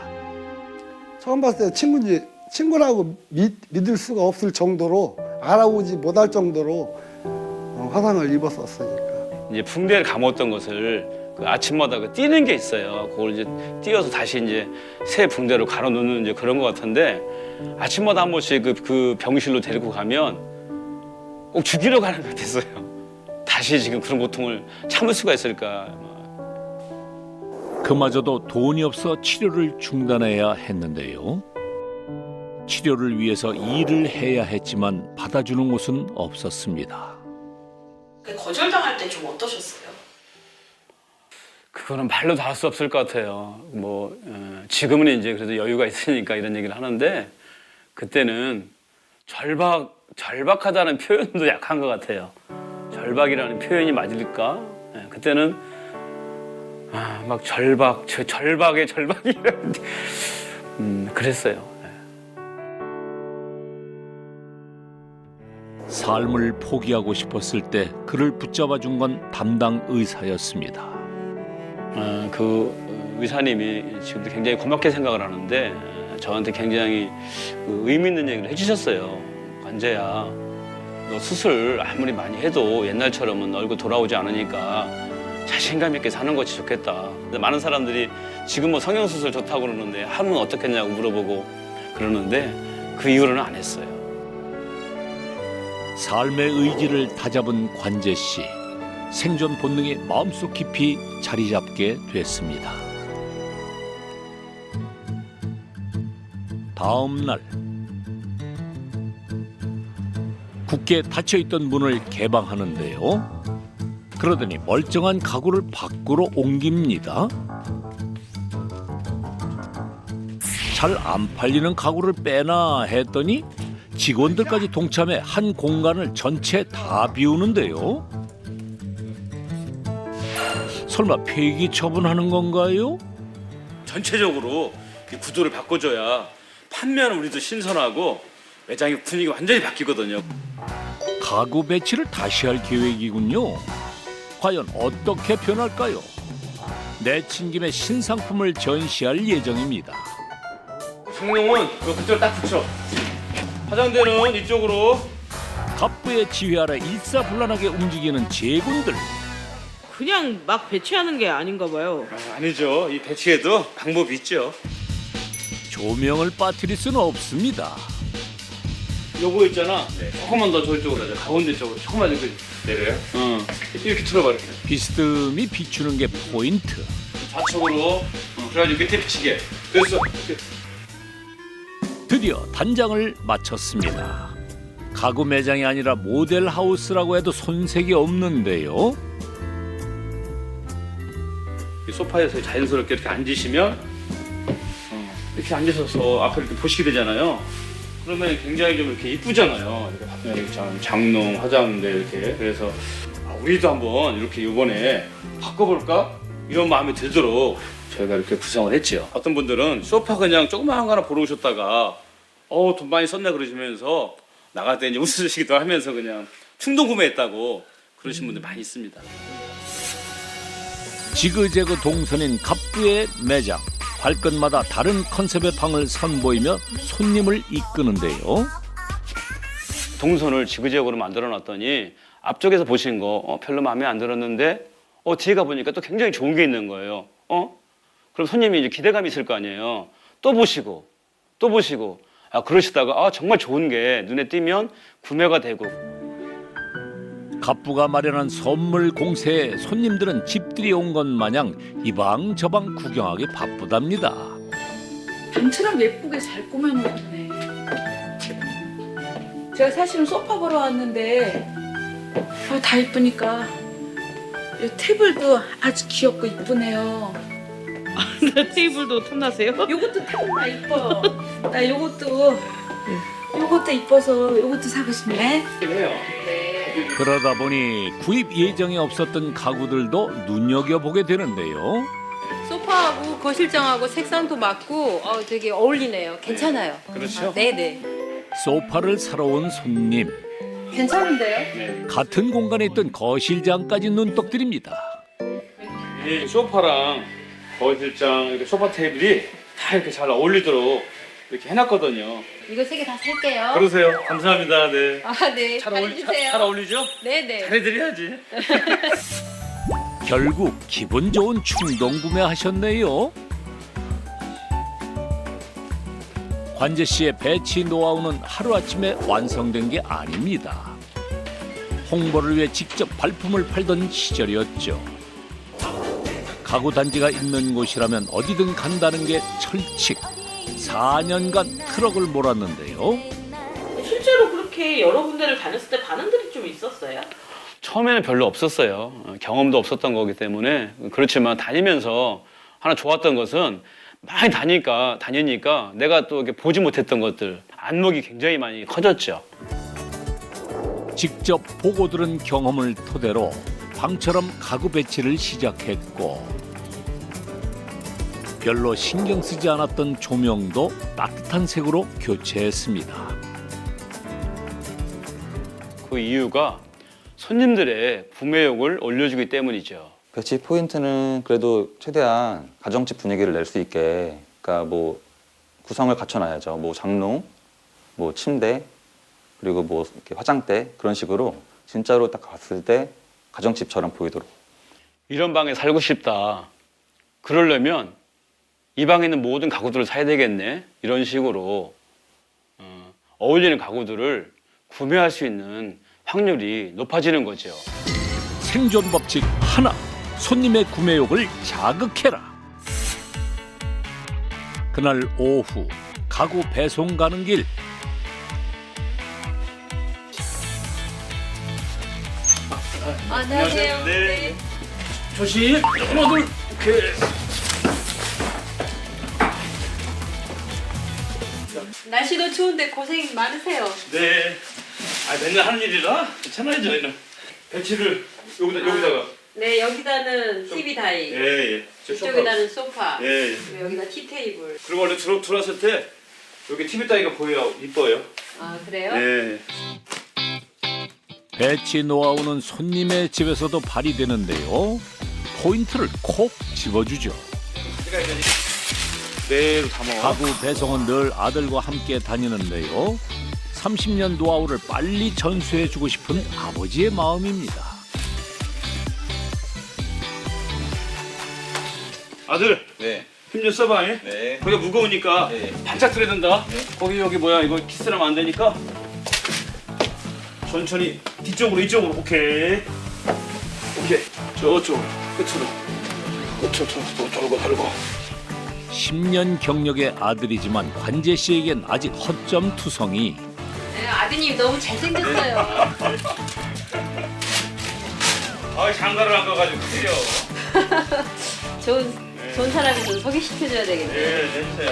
처음 봤을 때 친구라고 믿을 수가 없을 정도로 알아보지 못할 정도로 화상을 입었었으니까. 이제 붕대를 감았던 것을 그 아침마다 그 띄는 게 있어요. 그걸 이제 띄어서 다시 이제 새 붕대로 갈아 놓는 이제 그런 것 같은데 아침마다 한 번씩 그 병실로 데리고 가면 꼭 죽이러 가는 것 같았어요. 다시 지금 그런 고통을 참을 수가 있을까. 그마저도 돈이 없어 치료를 중단해야 했는데요. 치료를 위해서 일을 해야 했지만 받아주는 곳은 없었습니다. 거절당할 때 좀 어떠셨어요? 그거는 말로 다 할 수 없을 것 같아요. 뭐 지금은 이제 그래도 여유가 있으니까 이런 얘기를 하는데 그때는 절박하다는 표현도 약한 것 같아요. 절박이라는 표현이 맞을까? 그때는 막 절박의 절박이라는 그랬어요. 삶을 포기하고 싶었을 때 그를 붙잡아 준 건 담당 의사였습니다. 그 의사님이 지금도 굉장히 고맙게 생각을 하는데 저한테 굉장히 의미 있는 얘기를 해주셨어요. 관재야, 너 수술 아무리 많이 해도 옛날처럼은 얼굴 돌아오지 않으니까 자신감 있게 사는 것이 좋겠다. 근데 많은 사람들이 지금 뭐 성형수술 좋다고 그러는데 하면 어떻겠냐고 물어보고 그러는데 그 이후로는 안 했어요. 삶의 의지를 다잡은 관재 씨. 생존 본능이 마음속 깊이 자리 잡게 됐습니다. 다음 날 굳게 닫혀있던 문을 개방하는데요. 그러더니 멀쩡한 가구를 밖으로 옮깁니다. 잘 안 팔리는 가구를 빼나 했더니 직원들까지 동참해 한 공간을 전체 다 비우는데요. 설마 폐기 처분하는 건가요? 전체적으로 이 구도를 바꿔줘야 판매하는 우리도 신선하고 매장의 분위기가 완전히 바뀌거든요. 가구 배치를 다시 할 계획이군요. 과연 어떻게 변할까요? 내친 김에 신상품을 전시할 예정입니다. 성룡은 그쪽으로 딱 붙여. 화장대는 이쪽으로. 갑부의 지휘 아래 일사불란하게 움직이는 제군들. 그냥 막 배치하는 게 아닌가 봐요. 아니죠. 이 배치에도 방법이 있죠. 조명을 빠뜨릴 수는 없습니다. 요거 있잖아. 조금만 더 저쪽으로 하자. 가운데 쪽으로 조금만 이렇게 내려요. 이렇게 틀어봐 이렇게. 비스듬히 비추는 게 포인트. 좌측으로. 그래가지고 밑에 비치게. 됐어. 이렇게. 드디어 단장을 마쳤습니다. 가구 매장이 아니라 모델 하우스라고 해도 손색이 없는데요. 이 소파에서 자연스럽게 이렇게 앉으시면 이렇게 앉으셔서 앞을 이렇게 보시게 되잖아요. 그러면 굉장히 좀 이렇게 이쁘잖아요. 이렇게 장롱, 화장대 이렇게. 그래서 우리도 한번 이렇게 이번에 바꿔볼까? 이런 마음이 들도록 저희가 이렇게 구성을 했죠. 어떤 분들은 소파 그냥 조그마한 거 하나 보러 오셨다가 돈 많이 썼네 그러시면서 나갈 때 이제 웃으시기도 하면서 그냥 충동 구매했다고 그러신 분들 많이 있습니다. 지그재그 동선인 갑부의 매장. 발끝마다 다른 컨셉의 방을 선보이며 손님을 이끄는데요. 동선을 지그재그로 만들어 놨더니 앞쪽에서 보신 거 별로 마음에 안 들었는데 뒤에 가보니까 또 굉장히 좋은 게 있는 거예요. 그럼 손님이 이제 기대감이 있을 거 아니에요. 또 보시고 그러시다가 정말 좋은 게 눈에 띄면 구매가 되고. 갑부가 마련한 선물 공세에 손님들은 집들이 온 것 마냥 이방 저방 구경하기 바쁘답니다. 방처럼 예쁘게 잘 꾸며놓았네. 제가 사실은 소파 보러 왔는데 다 이쁘니까 이 테이블도 아주 귀엽고 이쁘네요. 테이블도 탐나세요? 요것도 탐나 이뻐. 나 요것도 이뻐서 요것도 사고 싶네. 그러다 보니 구입 예정에 없었던 가구들도 눈여겨보게 되는데요. 소파하고 거실장하고 색상도 맞고 되게 어울리네요. 괜찮아요. 그렇죠. 네네. 소파를 사러 온 손님. 괜찮은데요? 같은 공간에 있던 거실장까지 눈독들입니다. 이 소파랑 거실장 이렇게 소파 테이블이 다 이렇게 잘 어울리도록 이렇게 해놨거든요. 이거 3개 다 살게요. 그러세요. 감사합니다. 네. 네. 잘 어울리죠? 네네. 잘해드려야지. 결국 기분 좋은 충동 구매하셨네요. 관재 씨의 배치 노하우는 하루아침에 완성된 게 아닙니다. 홍보를 위해 직접 발품을 팔던 시절이었죠. 가구 단지가 있는 곳이라면 어디든 간다는 게 철칙. 4년간 트럭을 몰았는데요. 실제로 그렇게 여러 군데를 다녔을 때 반응들이 좀 있었어요? 처음에는 별로 없었어요. 경험도 없었던 거기 때문에. 그렇지만 다니면서 하나 좋았던 것은 많이 다니니까 내가 또 이렇게 보지 못했던 것들, 안목이 굉장히 많이 커졌죠. 직접 보고 들은 경험을 토대로 방처럼 가구 배치를 시작했고 별로 신경 쓰지 않았던 조명도 따뜻한 색으로 교체했습니다. 그 이유가 손님들의 구매욕을 올려주기 때문이죠. 배치 포인트는 그래도 최대한 가정집 분위기를 낼 수 있게, 그러니까 뭐 구성을 갖춰놔야죠. 뭐 장롱, 뭐 침대, 그리고 뭐 이렇게 화장대, 그런 식으로 진짜로 딱 갔을 때 가정집처럼 보이도록. 이런 방에 살고 싶다. 그러려면 이 방에 있는 모든 가구들을 사야 되겠네. 이런 식으로 어울리는 가구들을 구매할 수 있는 확률이 높아지는 거죠. 생존 법칙 하나, 손님의 구매욕을 자극해라. 그날 오후 가구 배송 가는 길. 안녕하세요. 네. 조심. 하나, 둘. 오케이. 날씨도 추운데 고생 많으세요. 네. 맨날 하는 일이라 괜찮아요, 저희는. 배치를 여기다가. 네, 여기다는 TV 다이. 예. 이쪽에다는 소파. 예. 그리고 여기다 티 테이블. 그리고 원래 들어왔을 때 여기 TV 따위가 보여요. 이뻐요. 아, 그래요? 네. 배치 노하우는 손님의 집에서도 발휘되는데요. 포인트를 콕 집어주죠. 내로 담아. 가구 배송은 늘 아들과 함께 다니는데요. 30년 노하우를 빨리 전수해주고 싶은 아버지의 마음입니다. 아들. 네. 힘 좀 써봐. 네. 거기가 무거우니까 바짝 들어야 된다. 거기 여기 뭐야 이거 키스하면 안 되니까 천천히 뒤쪽으로 이쪽으로. 오케이. 저쪽 끝으로. 돌고. 10년 경력의 아들이지만 관재 씨에겐 아직 허점투성이. 네, 아드님 너무 잘생겼어요. 장가를 안 가가지고 그래요. 좋은 사람이 좀 소개시켜줘야 되겠네요. 네, 해주세요.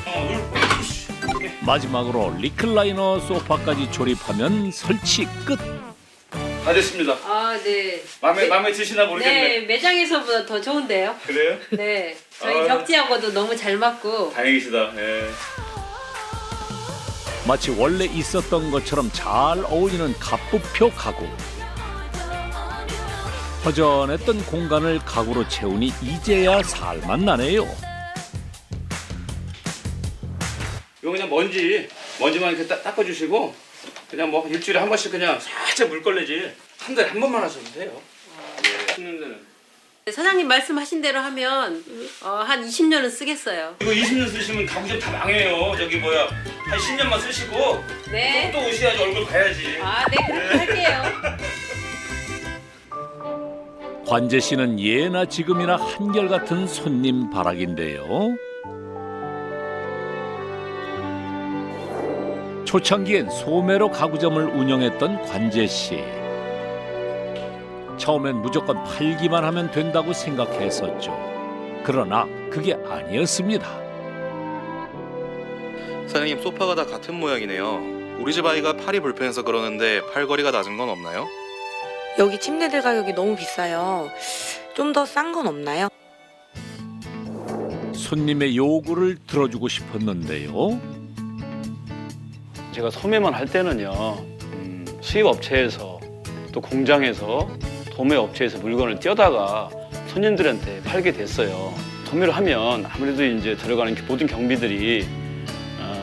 아우. 마지막으로 리클라이너 소파까지 조립하면 설치 끝. 다 됐습니다. 아, 네. 마음에 드시나 모르겠네. 네, 매장에서보다 더 좋은데요. 그래요? 네. 저희 벽지하고도 너무 잘 맞고. 다행이시다. 예. 마치 원래 있었던 것처럼 잘 어울리는 갑부표 가구. 허전했던 공간을 가구로 채우니 이제야 살만 나네요. 이거 그냥 먼지만 이렇게 닦아주시고 그냥 뭐 일주일에 한 번씩 그냥 살짝 물 걸레질 한 달에 한 번만 하셔도 돼요. 씻는 데는. 사장님 말씀하신 대로 하면 한 20년은 쓰겠어요. 이거 20년 쓰시면 가구점 다 망해요. 저기 뭐야 한 10년만 쓰시고 네. 또 오셔야지 얼굴 봐야지. 아, 네, 그렇게 할게요. 관재 씨는 예나 지금이나 한결같은 손님 바라기인데요. 초창기엔 소매로 가구점을 운영했던 관재 씨. 처음엔 무조건 팔기만 하면 된다고 생각했었죠. 그러나 그게 아니었습니다. 사장님, 소파가 다 같은 모양이네요. 우리 집 아이가 팔이 불편해서 그러는데 팔걸이가 낮은 건 없나요? 여기 침대들 가격이 너무 비싸요. 좀 더 싼 건 없나요? 손님의 요구를 들어주고 싶었는데요. 제가 소매만 할 때는요, 수입 업체에서 또 공장에서 도매 업체에서 물건을 떼다가 손님들한테 팔게 됐어요. 도매를 하면 아무래도 이제 들어가는 모든 경비들이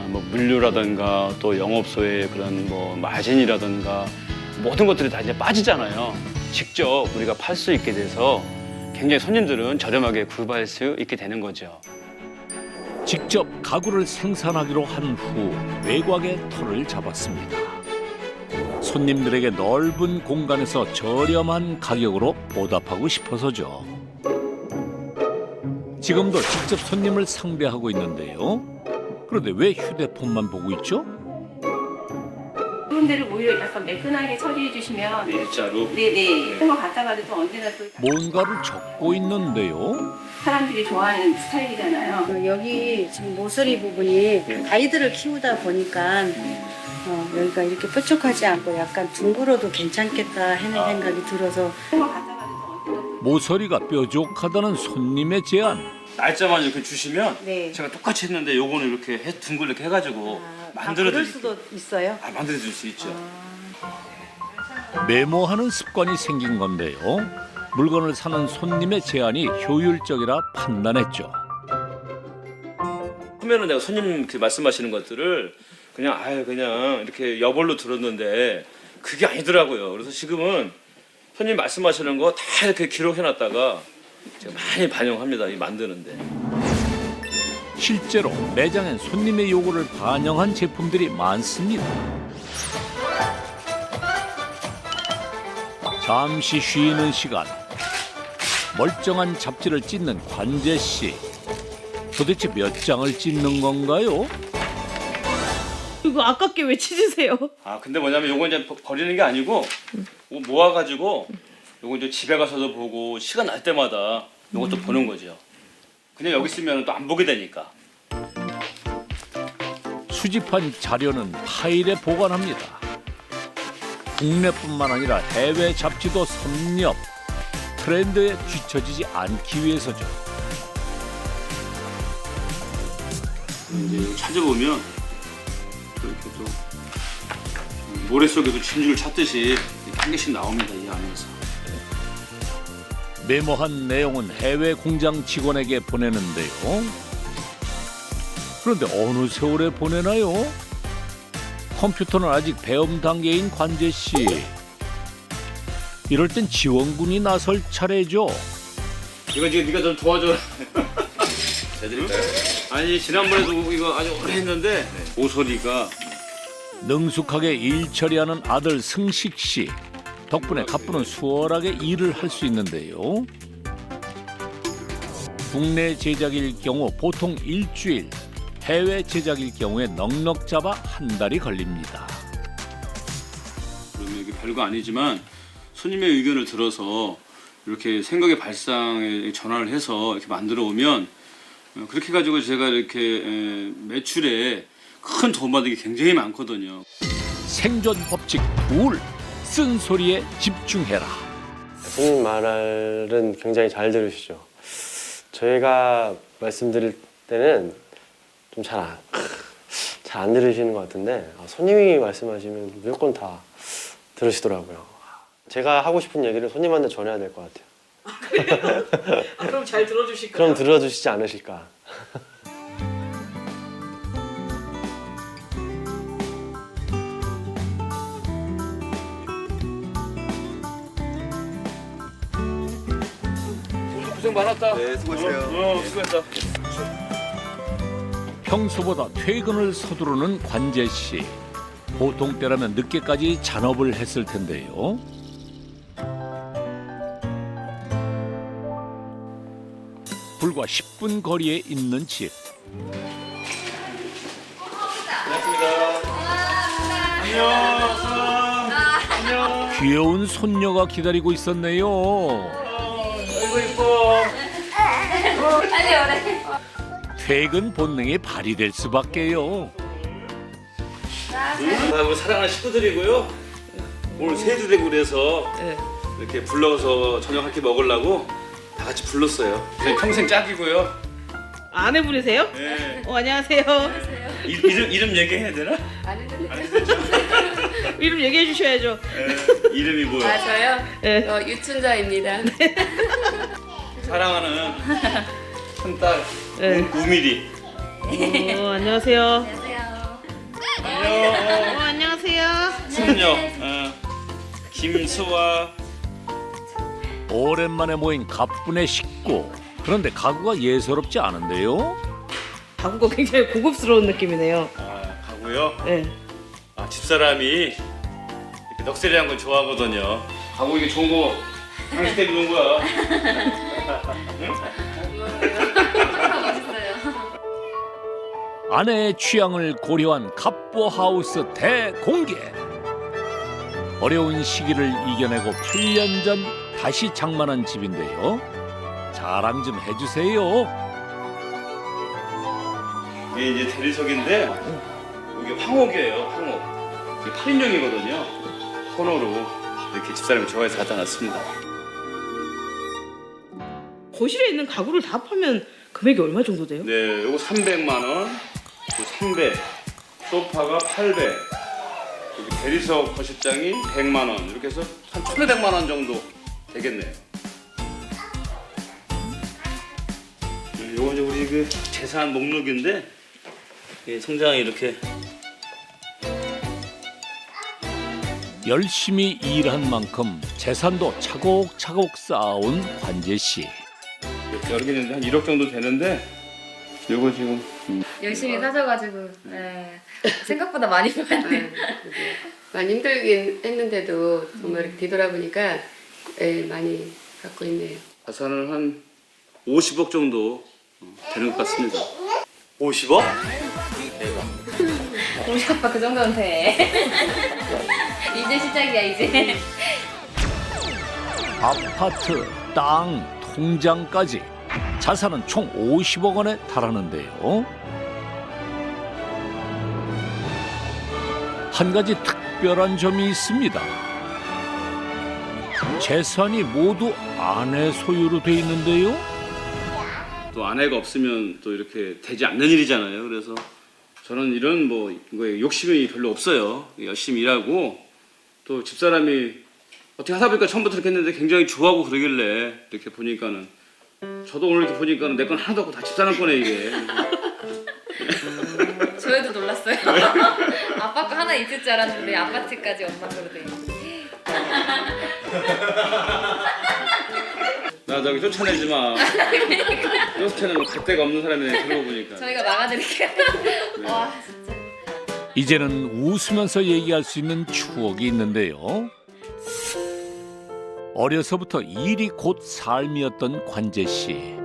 뭐 물류라든가 또 영업소의 그런 뭐 마진이라든가 모든 것들이 다 이제 빠지잖아요. 직접 우리가 팔 수 있게 돼서 굉장히 손님들은 저렴하게 구입할 수 있게 되는 거죠. 직접 가구를 생산하기로 한 후 외곽에 터를 잡았습니다. 손님들에게 넓은 공간에서 저렴한 가격으로 보답하고 싶어서죠. 지금도 직접 손님을 상대하고 있는데요. 그런데 왜 휴대폰 핸드폰만 보고 있죠? 그런 데를 오히려 약간 매끈하게 처리해 주시면 일자로. 네네 그런 거 갖다가도 또 언제나 또 뭔가를 적고 있는데요. 사람들이 좋아하는 스타일이잖아요. 여기 지금 모서리 부분이 아이들을 키우다 보니까 여기가 이렇게 뾰족하지 않고 약간 둥그러도 괜찮겠다 하는 생각이 들어서 모서리가 뾰족하다는 손님의 제안. 날짜만 이렇게 주시면 네. 제가 똑같이 했는데 요거는 이렇게 둥글게 해가지고 만들어 그럴 드릴 수도 있어요. 만들어 줄 수 있죠. 메모하는 습관이 생긴 건데요. 물건을 사는 손님의 제안이 효율적이라 판단했죠. 그러면은 내가 손님 그 말씀하시는 것들을 그냥 이렇게 여벌로 들었는데 그게 아니더라고요. 그래서 지금은 손님 말씀하시는 거 다 이렇게 기록해놨다가 제가 많이 반영합니다. 이 만드는데. 실제로 매장엔 손님의 요구를 반영한 제품들이 많습니다. 잠시 쉬는 시간. 멀쩡한 잡지를 찢는 관재 씨. 도대체 몇 장을 찢는 건가요? 이거 아깝게 왜 찢으세요? 아 근데 뭐냐면 요거 이제 버리는 게 아니고 요거 모아가지고 요거 이제 집에 가서도 보고 시간 날 때마다 요것도 보는 거죠. 그냥 여기 있으면 또 안 보게 되니까. 수집한 자료는 파일에 보관합니다. 국내뿐만 아니라 해외 잡지도 섭렵. 트렌드에 뒤처지지 않기 위해서죠. 이제 찾아보면 이렇게 또 모래 속에도 진주를 찾듯이 이렇게 한 개씩 나옵니다. 이 안에서. 메모한 내용은 해외 공장 직원에게 보내는데요. 그런데 어느 세월에 보내나요? 컴퓨터는 아직 배움 단계인 관재 씨. 이럴 땐 지원군이 나설 차례죠. 이거 지금 네가 좀 도와줘. 해드릴까요? 아니 지난번에도 이거 아주 오래 했는데 모서리가 능숙하게 일 처리하는 아들 승식 씨. 덕분에 가쁘는 수월하게 일을 할 수 있는데요. 국내 제작일 경우 보통 일주일, 해외 제작일 경우에 넉넉 잡아 한 달이 걸립니다. 그러면 이게 별거 아니지만 손님의 의견을 들어서 이렇게 생각의 발상에 전환을 해서 이렇게 만들어 오면 그렇게 가지고 제가 이렇게 매출에 큰 도움받은 게 굉장히 많거든요. 생존 법칙 둘, 쓴소리에 집중해라. 손님 말은 굉장히 잘 들으시죠. 저희가 말씀드릴 때는 좀 잘 안 들으시는 것 같은데 손님이 말씀하시면 무조건 다 들으시더라고요. 제가 하고 싶은 얘기를 손님한테 전해야 될 것 같아요. 그럼 잘 들어주실까요? 그럼 들어주시지 않으실까. 고생 많았다. 네, 수고하세요. 수고했다. 평소보다 퇴근을 서두르는 관재 씨. 보통 때라면 늦게까지 잔업을 했을 텐데요. 불과 10분 거리에 있는 집. 안녕. 귀여운 손녀가 기다리고 있었네요. 아이고 이뻐. 빨리 오래. 퇴근 본능이 발휘될 수밖에요. 뭐 사랑하는 식구들이고요. 오늘 새해도 되고 그래서 이렇게 불러서 저녁 한 끼 먹으려고 다 같이 불렀어요. 저희 평생 짝이고요. 아내분이세요? 네. 안녕하세요. 이름 얘기해야 되나? 이름 얘기해 주셔야죠. 이름이 뭐예요? 아 저요? 네. 유춘자입니다. 사랑하는 큰딸 네. 우미리. 안녕하세요. 안녕. 안녕하세요. 손녀 김수아. 오랜만에 모인 가뿐의 식구. 그런데 가구가 예사롭지 않은데요? 가구가 굉장히 고급스러운 느낌이네요. 가구요? 네. 집사람이 이렇게 넉살이한 걸 좋아하거든요. 가구 이게 좋은 거 당신 때문에 좋은 거야. 응? 아내의 취향을 고려한 갑보하우스 대공개. 어려운 시기를 이겨내고 8년 전 다시 장만한 집인데요. 자랑 좀 해주세요. 이게 이제 대리석인데 이게 황옥이에요. 황옥. 이게 8인용이거든요. 코너로 이렇게 집사람이 좋아해서 갖다 놨습니다. 거실에 있는 가구를 다 파면 금액이 얼마 정도 돼요? 네, 요거 300만 원, 300, 소파가 800, 여기 대리석 거실장이 100만 원, 이렇게 해서 한 1,500만 원 정도 되겠네요. 요거 이제 우리 그 재산 목록인데 통장에 이렇게 열심히 일한 만큼 재산도 차곡차곡 쌓아온 관재 씨. 여러 개 있는데 한 1억 정도 되는데 요거 지금 열심히 사셔가지고 네. 생각보다 많이 벌었네. 많이 힘들긴 했는데도 정말 이렇게 뒤돌아보니까 많이 갖고 있네요. 자산은 한 50억 정도 되는 것 같습니다. 50억? 50오빠 그 정도는 돼. 이제 시작이야 이제. 아파트, 땅, 통장까지 자산은 총 50억 원에 달하는데요. 한 가지 특별한 점이 있습니다. 재산이 모두 아내 소유로 돼 있는데요. 또 아내가 없으면 또 이렇게 되지 않는 일이잖아요. 그래서 저는 이런 뭐 이거에 욕심이 별로 없어요. 열심히 일하고 또 집사람이 어떻게 하다 보니까 처음부터 이렇게 했는데 굉장히 좋아하고 그러길래 이렇게 보니까는 저도 오늘 이렇게 보니까는 내 건 하나도 없고 다 집사람 거네 이게. 저희도 놀랐어요. 아빠 거 하나 있을 줄 알았는데 아파트까지 엄마 거로 돼. 나 저기 쫓아내지 마. 쫓아내면 갈 데가 없는 사람이네. 그러고 보니까. 저희가 막아드릴게요. 와 진짜. 이제는 웃으면서 얘기할 수 있는 추억이 있는데요. 어려서부터 일이 곧 삶이었던 관재 씨.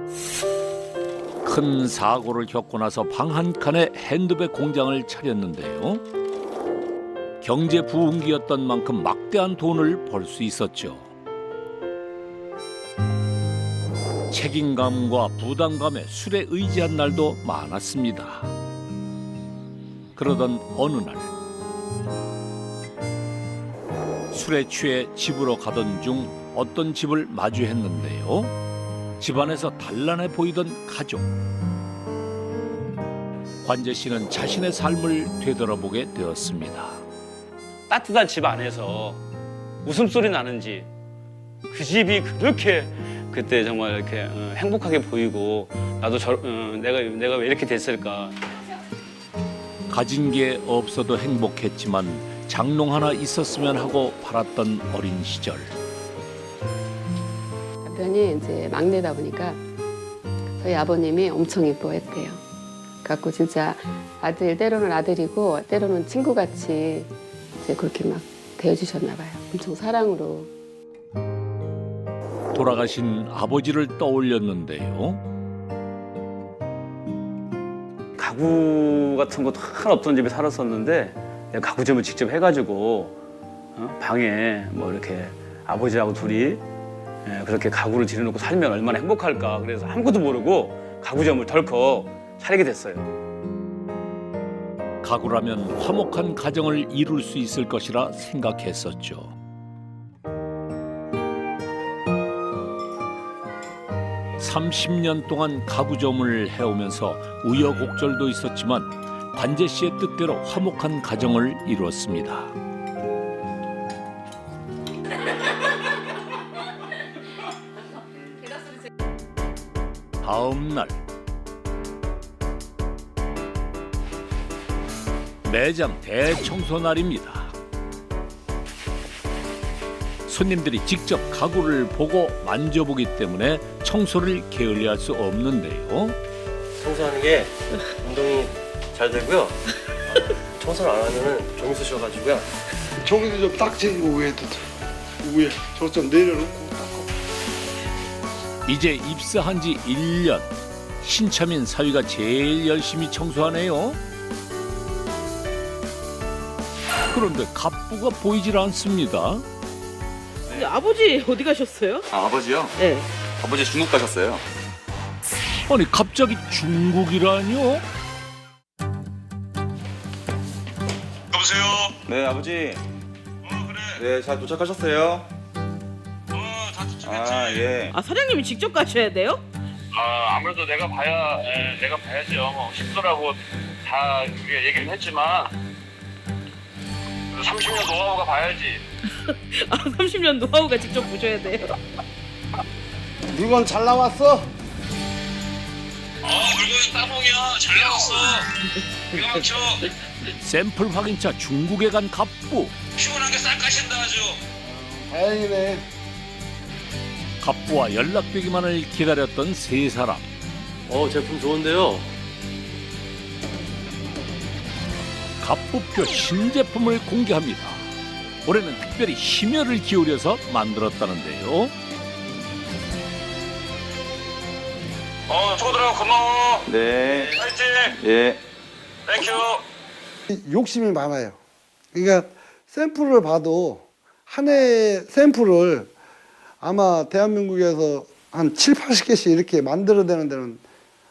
큰 사고를 겪고 나서 방 한 칸에 핸드백 공장을 차렸는데요. 경제 부흥기였던 만큼 막대한 돈을 벌 수 있었죠. 책임감과 부담감에 술에 의지한 날도 많았습니다. 그러던 어느 날 술에 취해 집으로 가던 중 어떤 집을 마주했는데요. 집안에서 단란해 보이던 가족. 관재 씨는 자신의 삶을 되돌아보게 되었습니다. 따뜻한 집 안에서 웃음소리 나는지 그 집이 그렇게 그때 정말 이렇게 행복하게 보이고 나도 내가 왜 이렇게 됐을까. 가진 게 없어도 행복했지만 장롱 하나 있었으면 하고 바랐던 어린 시절. 남편이 이제 막내다 보니까 저희 아버님이 엄청 예뻐했대요. 갖고 진짜 아들 때로는 아들이고 때로는 친구같이 이제 그렇게 막 대해주셨나 봐요. 엄청 사랑으로. 돌아가신 아버지를 떠올렸는데요. 가구 같은 것도 하나 없던 집에 살았었는데 내가 가구점을 직접 해가지고 방에 뭐 이렇게 아버지하고 둘이 그렇게 가구를 들여놓고 살면 얼마나 행복할까. 그래서 아무것도 모르고 가구점을 덜컥 차리게 됐어요. 가구라면 화목한 가정을 이룰 수 있을 것이라 생각했었죠. (30년) 동안 가구점을 해오면서 우여곡절도 있었지만 관재 씨의 뜻대로 화목한 가정을 이루었습니다. 다음 날 매장 대청소 날입니다. 손님들이 직접 가구를 보고 만져보기 때문에 청소를 게을리할 수 없는데요. 청소하는 게 운동이 잘 되고요. 청소를 안 하면은 좀 있으셔가지고요. 저기도 좀 닦지고 위에 저 좀 내려놓고 닦고. 이제 입사한 지 1년. 신참인 사위가 제일 열심히 청소하네요. 그런데 갑부가 보이질 않습니다. 근데 아버지 어디 가셨어요? 아버지요? 네. 아버지 중국 가셨어요. 아니 갑자기 중국이라뇨? 여보세요? 네 아버지. 네 잘 도착하셨어요? 다 도착했지. 아 예. 아 사장님이 직접 가셔야 돼요? 아무래도 내가 봐야죠. 뭐 힘들라고 다 우리가 얘기는 했지만 30년 노하우가 봐야지. 아 30년 노하우가 직접 보셔야 돼요. 물건 잘 나왔어? 물건이 따봉이야. 잘 나왔어. 이거 막혀. 샘플 확인차 중국에 간 갑부. 피곤한 게 싹 가신다 아주. 다행이네. 갑부와 연락되기만을 기다렸던 세 사람. 제품 좋은데요. 갑부표 신제품을 공개합니다. 올해는 특별히 심혈을 기울여서 만들었다는데요. 초들아 고마워. 네. 파이팅. 예. 땡큐. 욕심이 많아요. 그러니까 샘플을 봐도 한 해 샘플을 아마 대한민국에서 한 7, 80개씩 이렇게 만들어내는 데는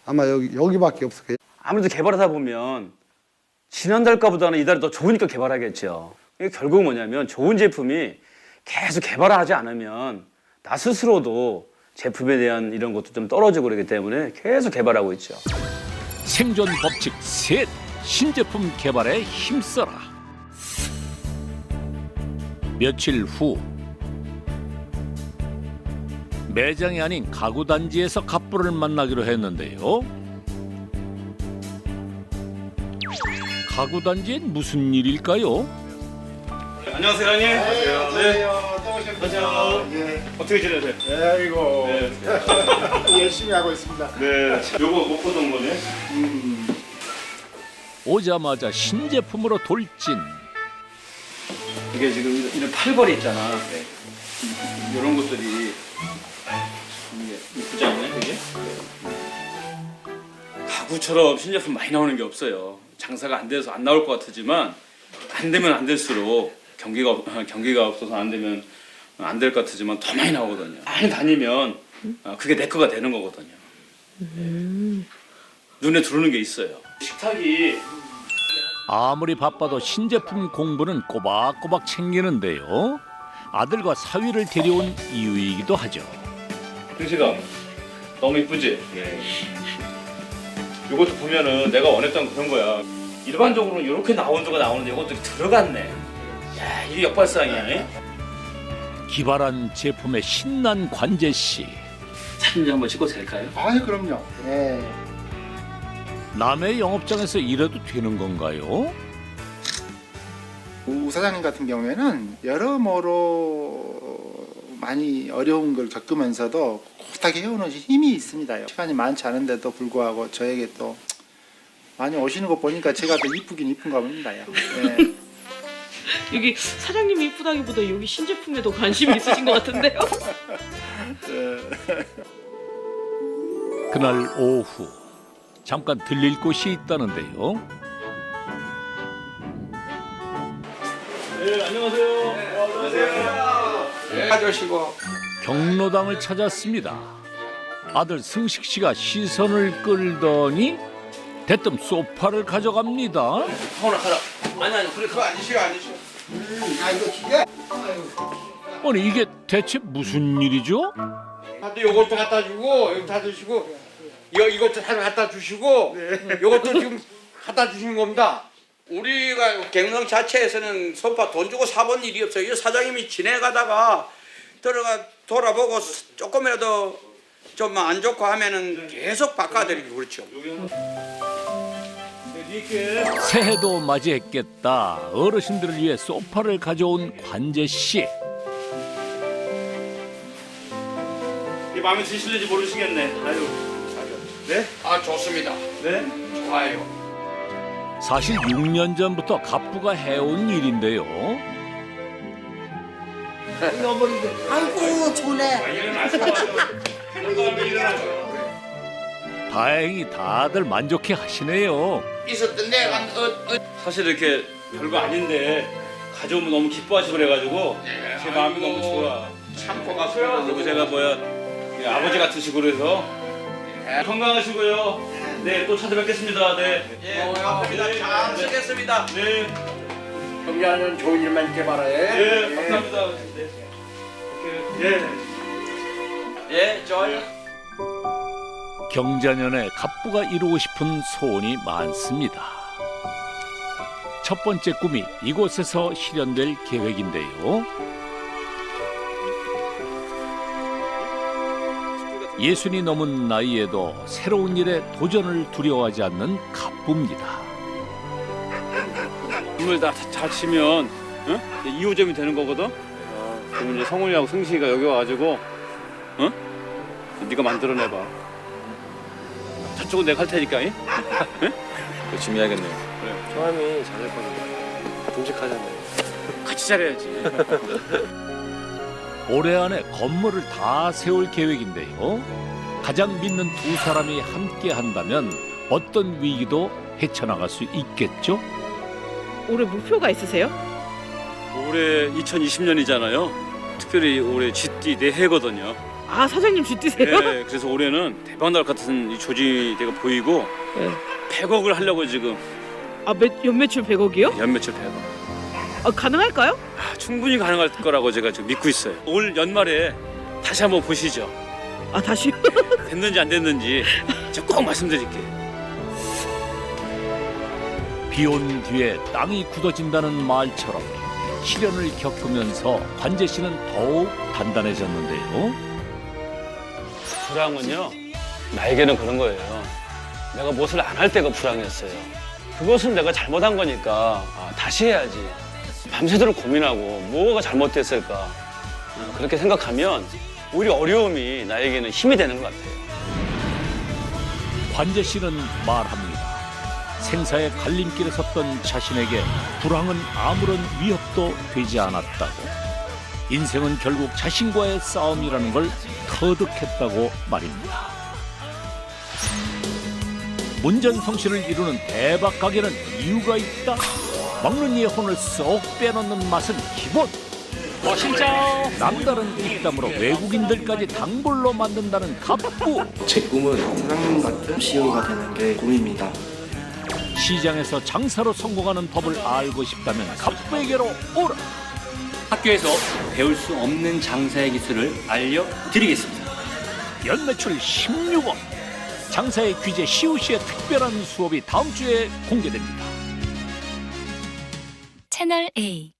아마 여기밖에 없을 거예요. 아무래도 개발하다 보면 지난달 거보다는 이달이 더 좋으니까 개발하겠죠. 이게 결국 뭐냐면 좋은 제품이 계속 개발하지 않으면 나 스스로도 제품에 대한 이런 것도 좀 떨어지고 그러기 때문에 계속 개발하고 있죠. 생존 법칙 셋. 신제품 개발에 힘써라. 며칠 후 매장이 아닌 가구 단지에서 갑부를 만나기로 했는데요. 가구 단지엔 무슨 일일까요? 안녕하세요, 형님. 안녕하세요. 네. 안녕하세요. 예. 어떻게 지내세요? 아이고. 네. 열심히 하고 있습니다. 네. 요거 못 보던 거네. 오자마자 신제품으로 돌진. 이게 지금 이런 팔걸이 있잖아. 이런 것들이 이게 이쁘지 않나요, 이게? 가구처럼 신제품 많이 나오는 게 없어요. 장사가 안 돼서 안 나올 것 같지만 안 되면 안 될수록 경기가 없어서 안 되면 안 될 것 같지만 더 많이 나오거든요. 많이 다니면 그게 내 거가 되는 거거든요. 눈에 들어오는 게 있어요. 식탁이 아무리 바빠도 신제품 공부는 꼬박꼬박 챙기는데요. 아들과 사위를 데려온 이유이기도 하죠. 등식아, 너무 이쁘지? 이것도 보면은 내가 원했던 그런 거야. 일반적으로 이렇게 나오는데 이것도 들어갔네. 야, 이게 역발상이야. 기발한 제품에 신난 관재 씨. 사진 좀 한번 찍어도 될까요? 그럼요. 예. 남의 영업장에서 일해도 되는 건가요? 우 사장님 같은 경우에는 여러모로 많이 어려운 걸 겪으면서도 꿋꿋하게 해오는 힘이 있습니다. 시간이 많지 않은데도 불구하고 저에게 또 많이 오시는 거 보니까 제가 더 이쁘긴 이쁜가 봅니다. 예. 여기 사장님이 이쁘다기보다 여기 신제품에도 관심이 있으신 것 같은데요? 그날 오후 잠깐 들릴 곳이 있다는데요. 네, 안녕하세요. 안녕하세요. 가져오시고. 경로당을 찾았습니다. 아들 승식 씨가 시선을 끌더니 대뜸 소파를 가져갑니다. 아니 그래 앉으시오. 이거 기계? 아니 이게 대체 무슨 일이죠? 요것도 갖다 주고 여기 다 주시고 이것도 하나 갖다 주시고 요것도 지금 갖다 주시는 겁니다. 우리가 경영 자체에서는 소파 돈 주고 사본 일이 없어요. 이 사장님이 지내가다가 돌아보고 조금이라도 좀 안 좋고 하면은 계속 바꿔드리고 그렇죠. 새해도 맞이했겠다. 어르신들을 위해 소파를 가져온 관재 씨. 이게 마음에 드실는지 모르시겠네. 아유. 네? 좋습니다. 네? 좋아요. 사실 6년 전부터 갑부가 해온 일인데요. 아이고 좋네. 다행히 다들 만족해 하시네요. 있었던 데가 사실 이렇게 별거 아닌데 가져오면 너무 기뻐하시고 그래가지고 제 마음이 너무 좋아. 참 고맙습니다. 그리고 제가 아버지 같으시고 그래서 건강하시고요. 네, 또 찾아뵙겠습니다. 네. 예, 고맙습니다. 잘 쓰겠습니다. 네. 경자는 좋은 일만 있게 바라요. 네, 감사합니다. 네. 예, 좋아요. 경자년에 갑부가 이루고 싶은 소원이 많습니다. 첫 번째 꿈이 이곳에서 실현될 계획인데요. 예순이 넘은 나이에도 새로운 일에 도전을 두려워하지 않는 갑부입니다. 꿈을 다 잘 치면 2호점이 되는 거거든. 그럼 이제 성훈이하고 승식이가 여기 와가지고 네가 만들어내봐. 저쪽은 내가 할 테니까. 열심히 해야겠네요. 그래. 처음이 잘했거든요. 듬직하잖아요. 같이 잘해야지. 올해 안에 건물을 다 세울 계획인데요. 가장 믿는 두 사람이 함께 한다면 어떤 위기도 헤쳐나갈 수 있겠죠? 올해 목표가 있으세요? 올해 2020년이잖아요. 특별히 올해 쥐띠 내 해거든요. 아, 사장님 쥐띠세요? 네, 그래서 올해는 대박 날 것 같은 이 조직이 보이고 100억을 하려고 지금. 아, 연매출 100억이요? 연매출 100억. 아, 가능할까요? 충분히 가능할 거라고 제가 지금 믿고 있어요. 올 연말에 다시 한번 보시죠. 아, 다시? 됐는지 안 됐는지 제가 꼭 말씀드릴게요. 비 온 뒤에 땅이 굳어진다는 말처럼 시련을 겪으면서 관재 씨는 더욱 단단해졌는데요. 불황은요, 나에게는 그런 거예요. 내가 무엇을 안 할 때가 불황이었어요. 그것은 내가 잘못한 거니까 다시 해야지. 밤새도록 고민하고 뭐가 잘못됐을까. 그렇게 생각하면 오히려 어려움이 나에게는 힘이 되는 것 같아요. 관재 씨는 말합니다. 생사의 갈림길에 섰던 자신에게 불황은 아무런 위협도 되지 않았다고. 인생은 결국 자신과의 싸움이라는 걸 터득했다고 말입니다. 문전성시를 이루는 대박 가게는 이유가 있다. 먹는 이의 혼을 쏙 빼놓는 맛은 기본. 진짜 남다른 입담으로 외국인들까지 단골로 만든다는 갑부. 제 꿈은 사장님 같은 CEO가 되는 게 꿈입니다. 시장에서 장사로 성공하는 법을 알고 싶다면 갑부에게로 오라. 학교에서 배울 수 없는 장사의 기술을 알려드리겠습니다. 연매출 16억. 장사의 귀재 시우 씨의 특별한 수업이 다음 주에 공개됩니다. 채널 A